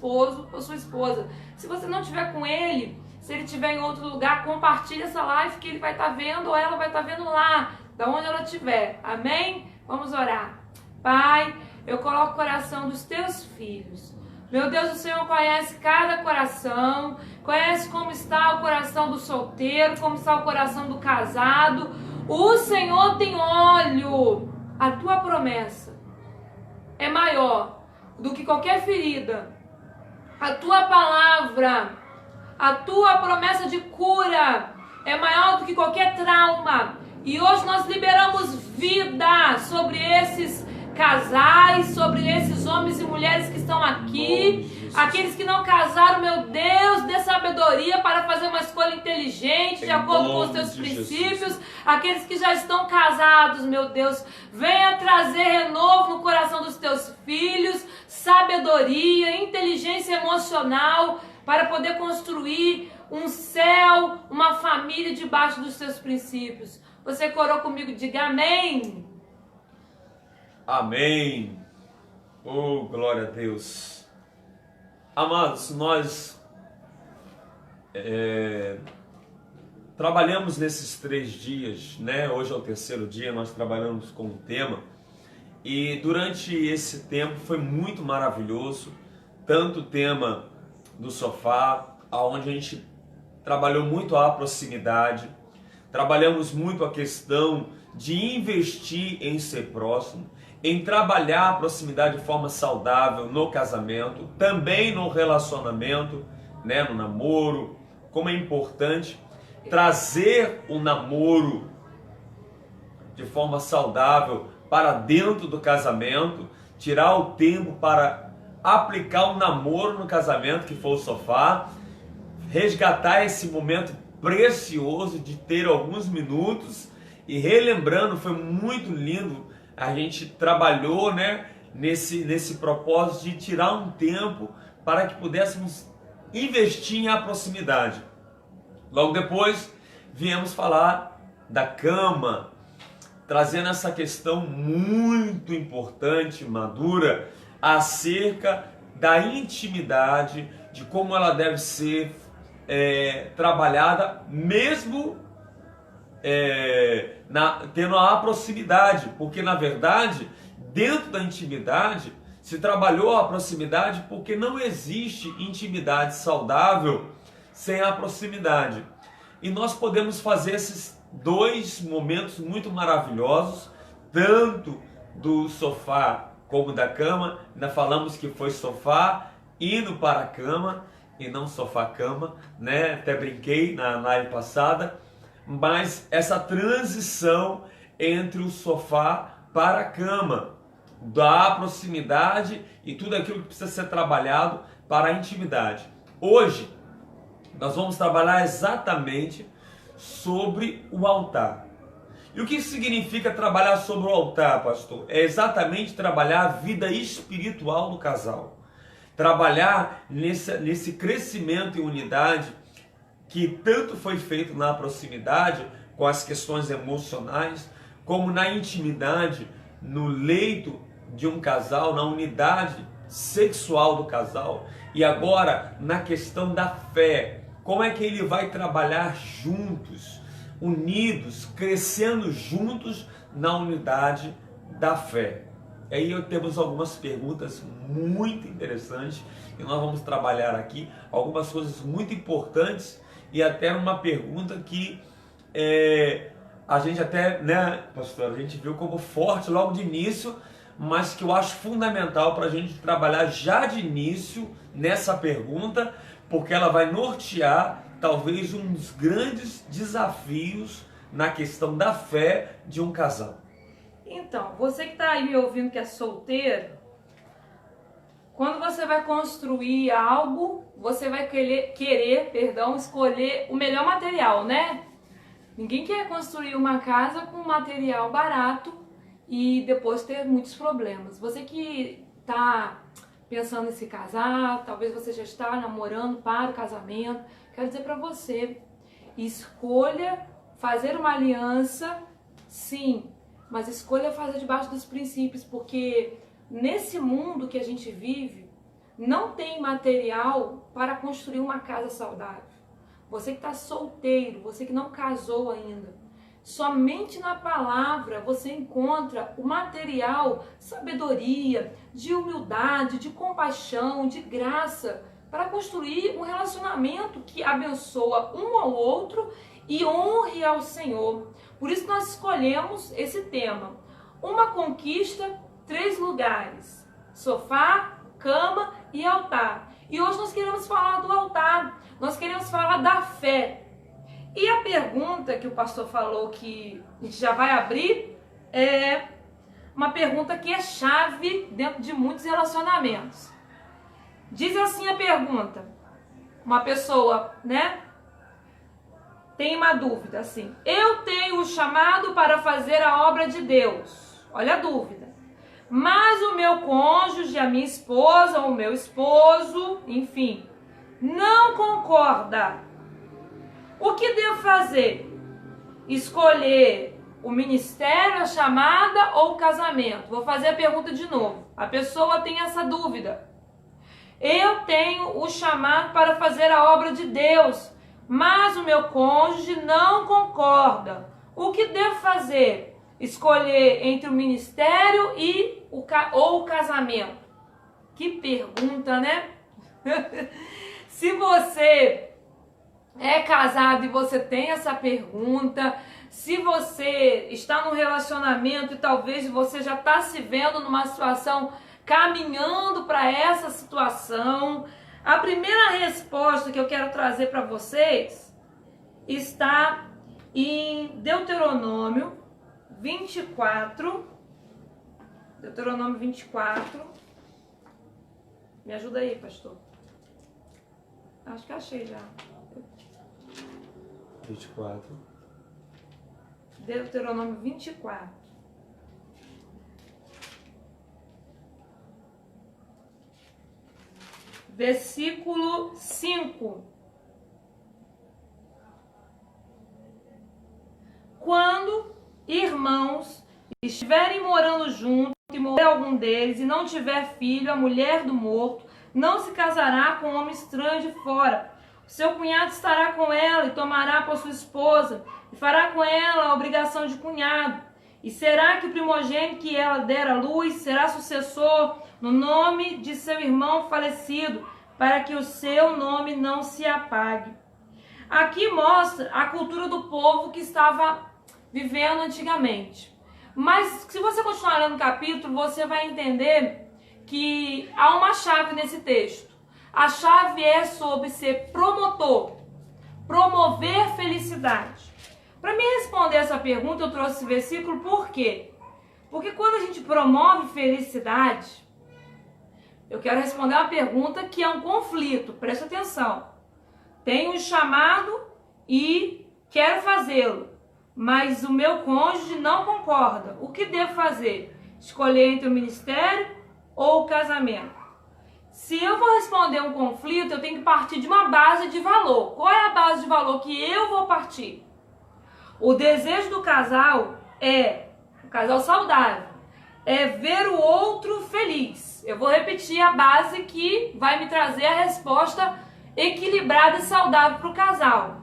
esposo ou sua esposa. Se você não estiver com ele, se ele estiver em outro lugar, compartilhe essa live que ele vai estar vendo ou ela vai estar vendo lá, da onde ela estiver. Amém? Vamos orar. Pai, eu coloco o coração dos teus filhos. Meu Deus, o Senhor conhece cada coração, conhece como está o coração do solteiro, como está o coração do casado. O Senhor tem olho. A tua promessa é maior do que qualquer ferida. A tua palavra, a tua promessa de cura é maior do que qualquer trauma. E hoje nós liberamos vida sobre esses casais, sobre esses homens e mulheres que estão aqui, aqueles que não casaram, meu Deus, dê sabedoria para fazer uma escolha inteligente, de acordo com os teus princípios. Aqueles que já estão casados, meu Deus, venha trazer renovo no coração dos teus filhos, sabedoria, inteligência emocional, para poder construir um céu, uma família debaixo dos teus princípios. Você corou comigo, diga amém. Amém. Oh, glória a Deus. Amados, nós trabalhamos nesses 3 dias, né? Hoje é o 3º dia, nós trabalhamos com o tema. E durante esse tempo foi muito maravilhoso. Tanto o tema do sofá, onde a gente trabalhou muito a proximidade. Trabalhamos muito a questão de investir em ser próximo, em trabalhar a proximidade de forma saudável no casamento, também no relacionamento, né, no namoro, como é importante trazer o namoro de forma saudável para dentro do casamento, tirar o tempo para aplicar o namoro no casamento, que foi o sofá, resgatar esse momento precioso de ter alguns minutos. E relembrando, foi muito lindo, a gente trabalhou, né, nesse propósito de tirar um tempo para que pudéssemos investir em proximidade. Logo depois viemos falar da cama, trazendo essa questão muito importante, madura, acerca da intimidade, de como ela deve ser trabalhada, mesmo tendo a proximidade, porque na verdade, dentro da intimidade, se trabalhou a proximidade, porque não existe intimidade saudável sem a proximidade. E nós podemos fazer esses 2 momentos muito maravilhosos, tanto do sofá como da cama. Ainda falamos que foi sofá indo para a cama e não sofá-cama, né? Até brinquei na live passada. Mas essa transição entre o sofá para a cama, da proximidade e tudo aquilo que precisa ser trabalhado para a intimidade. Hoje nós vamos trabalhar exatamente sobre o altar. E o que significa trabalhar sobre o altar, pastor? É exatamente trabalhar a vida espiritual do casal. Trabalhar nesse crescimento em unidade que tanto foi feito na proximidade, com as questões emocionais, como na intimidade, no leito de um casal, na unidade sexual do casal. E agora, na questão da fé, como é que ele vai trabalhar juntos, unidos, crescendo juntos na unidade da fé. E aí temos algumas perguntas muito interessantes e nós vamos trabalhar aqui algumas coisas muito importantes. E até uma pergunta que a gente até, né, pastor, a gente viu como forte logo de início, mas que eu acho fundamental para a gente trabalhar já de início nessa pergunta, porque ela vai nortear talvez um dos grandes desafios na questão da fé de um casal. Então, você que está aí me ouvindo que é solteiro, quando você vai construir algo, você vai querer, escolher o melhor material, né? Ninguém quer construir uma casa com material barato e depois ter muitos problemas. Você que está pensando em se casar, talvez você já está namorando para o casamento, quero dizer para você, escolha fazer uma aliança, sim, mas escolha fazer debaixo dos princípios, porque nesse mundo que a gente vive, não tem material para construir uma casa saudável. Você que está solteiro, você que não casou ainda, somente na palavra você encontra o material, sabedoria, de humildade, de compaixão, de graça, para construir um relacionamento que abençoa um ao outro e honre ao Senhor. Por isso nós escolhemos esse tema. Uma conquista, 3 lugares: sofá, cama e altar. E hoje nós queremos falar do altar, nós queremos falar da fé. E a pergunta que o pastor falou que a gente já vai abrir é uma pergunta que é chave dentro de muitos relacionamentos. Diz assim a pergunta: uma pessoa, tem uma dúvida assim: eu tenho o chamado para fazer a obra de Deus. Olha a dúvida. Mas o meu cônjuge, a minha esposa, o meu esposo, enfim, não concorda. O que devo fazer? Escolher o ministério, a chamada ou o casamento? Vou fazer a pergunta de novo. A pessoa tem essa dúvida. Eu tenho o chamado para fazer a obra de Deus, mas o meu cônjuge não concorda. O que devo fazer? Escolher entre o ministério ou o casamento? Que pergunta, né? Se você é casado e você tem essa pergunta, se você está num relacionamento e talvez você já está se vendo numa situação caminhando para essa situação, a primeira resposta que eu quero trazer para vocês está em Deuteronômio 24. Deuteronômio 24. Me ajuda aí, pastor. Acho que achei já. 24. Deuteronômio 24. Versículo 5. Quando irmãos estiverem morando juntos e morrer algum deles e não tiver filho, a mulher do morto não se casará com um homem estranho de fora. O seu cunhado estará com ela e tomará por sua esposa e fará com ela a obrigação de cunhado. E será que o primogênito que ela der à luz será sucessor no nome de seu irmão falecido, para que o seu nome não se apague. Aqui mostra a cultura do povo que estava vivendo antigamente. Mas se você continuar lendo o capítulo, você vai entender que há uma chave nesse texto. A chave é sobre ser promotor, promover felicidade. Para me responder essa pergunta, eu trouxe esse versículo, por quê? Porque quando a gente promove felicidade, eu quero responder uma pergunta que é um conflito, presta atenção. Tenho um chamado e quero fazê-lo, mas o meu cônjuge não concorda. O que devo fazer? Escolher entre o ministério ou o casamento? Se eu vou responder um conflito, eu tenho que partir de uma base de valor. Qual é a base de valor que eu vou partir? O desejo do casal um casal saudável, é ver o outro feliz. Eu vou repetir a base que vai me trazer a resposta equilibrada e saudável para o casal.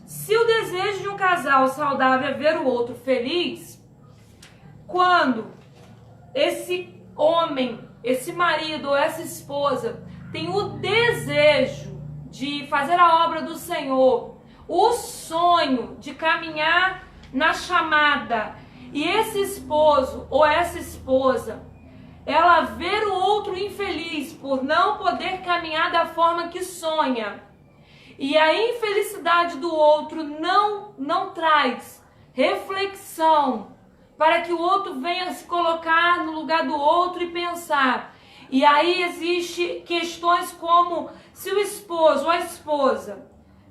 Se o desejo de um casal saudável é ver o outro feliz, quando esse homem, esse marido ou essa esposa tem o desejo de fazer a obra do Senhor, o sonho de caminhar na chamada, e esse esposo ou essa esposa, ela ver o outro infeliz por não poder caminhar da forma que sonha, e a infelicidade do outro não traz reflexão para que o outro venha se colocar no lugar do outro e pensar. E aí existe questões como se o esposo ou a esposa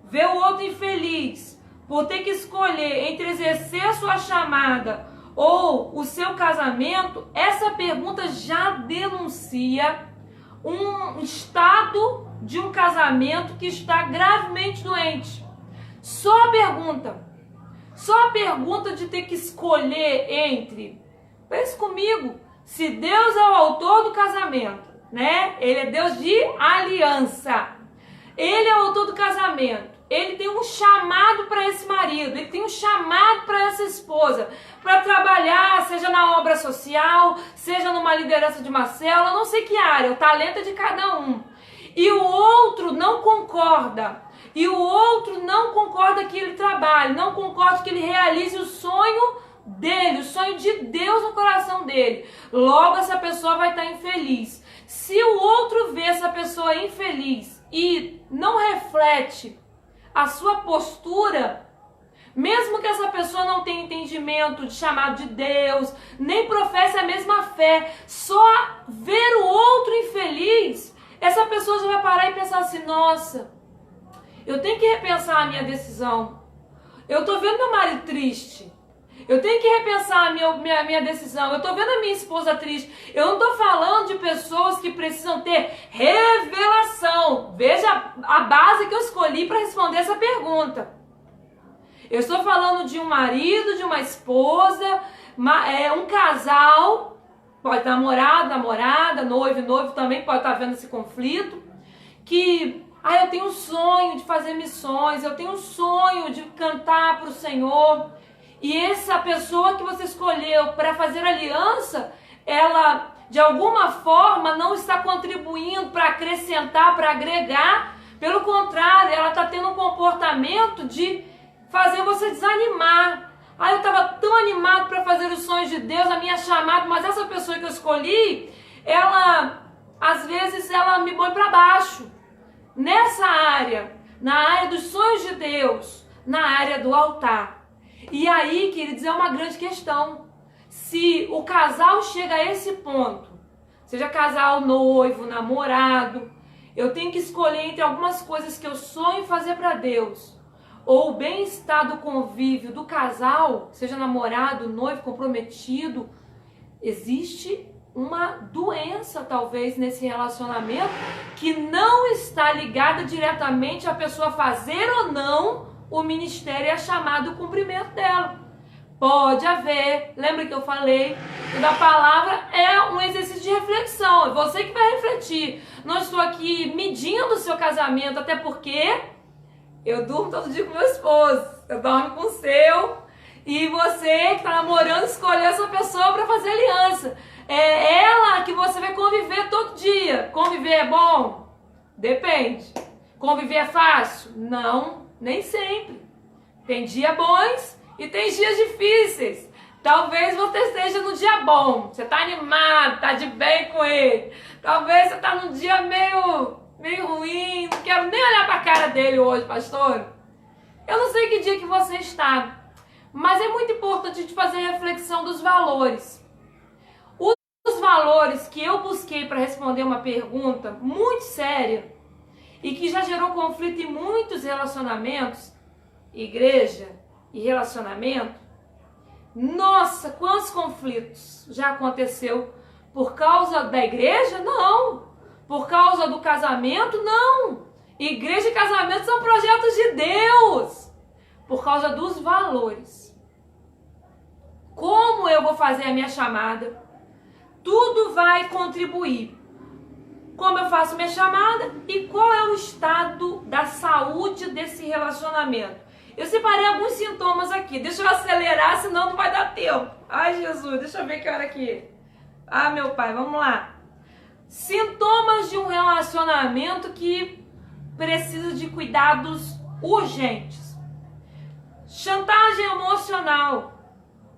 vê o outro infeliz por ter que escolher entre exercer a sua chamada ou o seu casamento, essa pergunta já denuncia um estado de um casamento que está gravemente doente. Só a pergunta de ter que escolher entre, pense comigo, se Deus é o autor do casamento, né? Ele é Deus de aliança. Ele é o autor do casamento. Ele tem um chamado para esse marido, ele tem um chamado para essa esposa, para trabalhar, seja na obra social, seja numa liderança de uma célula, não sei que área, o talento é de cada um. E o outro não concorda. E o outro não concorda que ele trabalhe, não concorda que ele realize o sonho dele, o sonho de Deus no coração dele. Logo essa pessoa vai estar infeliz. Se o outro vê essa pessoa infeliz e não reflete a sua postura, mesmo que essa pessoa não tenha entendimento de chamado de Deus, nem professe a mesma fé, só ver o outro infeliz, essa pessoa já vai parar e pensar assim: nossa, eu tenho que repensar a minha decisão. Eu tô vendo meu marido triste. Eu tenho que repensar a minha decisão. Eu tô vendo a minha esposa triste. Eu não tô falando de pessoas que precisam ter revelação. Veja a base que eu escolhi para responder essa pergunta. Eu estou falando de um marido, de uma esposa, um casal, pode estar namorado, namorada, noivo, noivo também pode estar vendo esse conflito, que eu tenho um sonho de fazer missões, eu tenho um sonho de cantar para o Senhor. E essa pessoa que você escolheu para fazer aliança, ela de alguma forma não está contribuindo para acrescentar, para agregar. Pelo contrário, ela está tendo um comportamento de fazer você desanimar. Eu estava tão animado para fazer os sonhos de Deus, a minha chamada, mas essa pessoa que eu escolhi, ela, às vezes, ela me põe para baixo. Nessa área, na área dos sonhos de Deus, na área do altar. E aí, queridos, é uma grande questão. Se o casal chega a esse ponto, seja casal, noivo, namorado, eu tenho que escolher entre algumas coisas que eu sonho fazer para Deus, ou o bem-estar do convívio do casal, seja namorado, noivo, comprometido, existe uma doença talvez nesse relacionamento que não está ligada diretamente à pessoa fazer ou não o ministério e a chamada, o cumprimento dela. Pode haver, lembra que eu falei, que da palavra é um exercício de reflexão, é você que vai refletir. Não estou aqui medindo o seu casamento, até porque eu durmo todo dia com meu esposo, eu dormo com o seu, e você que está namorando escolheu essa pessoa para fazer aliança. É ela que você vai conviver todo dia. Conviver é bom? Depende. Conviver é fácil? Não, nem sempre. Tem dias bons e tem dias difíceis. Talvez você esteja no dia bom, você está animado, está de bem com ele. Talvez você está num dia meio ruim, não quero nem olhar para a cara dele hoje, pastor. Eu não sei que dia que você está, mas é muito importante a gente fazer reflexão dos valores. Os valores que eu busquei para responder uma pergunta muito séria e que já gerou conflito em muitos relacionamentos, igreja e relacionamento. Nossa, quantos conflitos já aconteceu por causa da igreja? Não. Por causa do casamento? Não. Igreja e casamento são projetos de Deus. Por causa dos valores. Como eu vou fazer a minha chamada? Tudo vai contribuir. Como eu faço minha chamada e qual é o estado da saúde desse relacionamento. Eu separei alguns sintomas aqui. Deixa eu acelerar, senão não vai dar tempo. Ai, Jesus, deixa eu ver que hora aqui. Ah, meu pai, vamos lá. Sintomas de um relacionamento que precisa de cuidados urgentes. Chantagem emocional.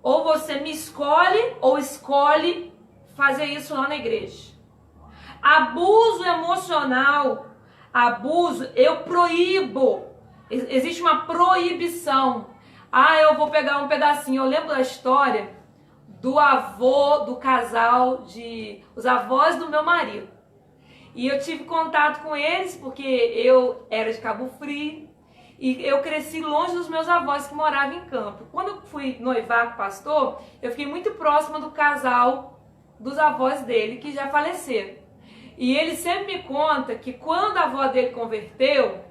Ou você me escolhe ou escolhe fazer isso lá na igreja. Abuso emocional. Abuso, eu proíbo. Existe uma proibição. Eu vou pegar um pedacinho. Eu lembro da história do avô do casal, os avós do meu marido. E eu tive contato com eles porque eu era de Cabo Frio e eu cresci longe dos meus avós que moravam em Campo. Quando eu fui noivar com o pastor, eu fiquei muito próxima do casal dos avós dele que já faleceram. E ele sempre me conta que quando a avó dele converteu,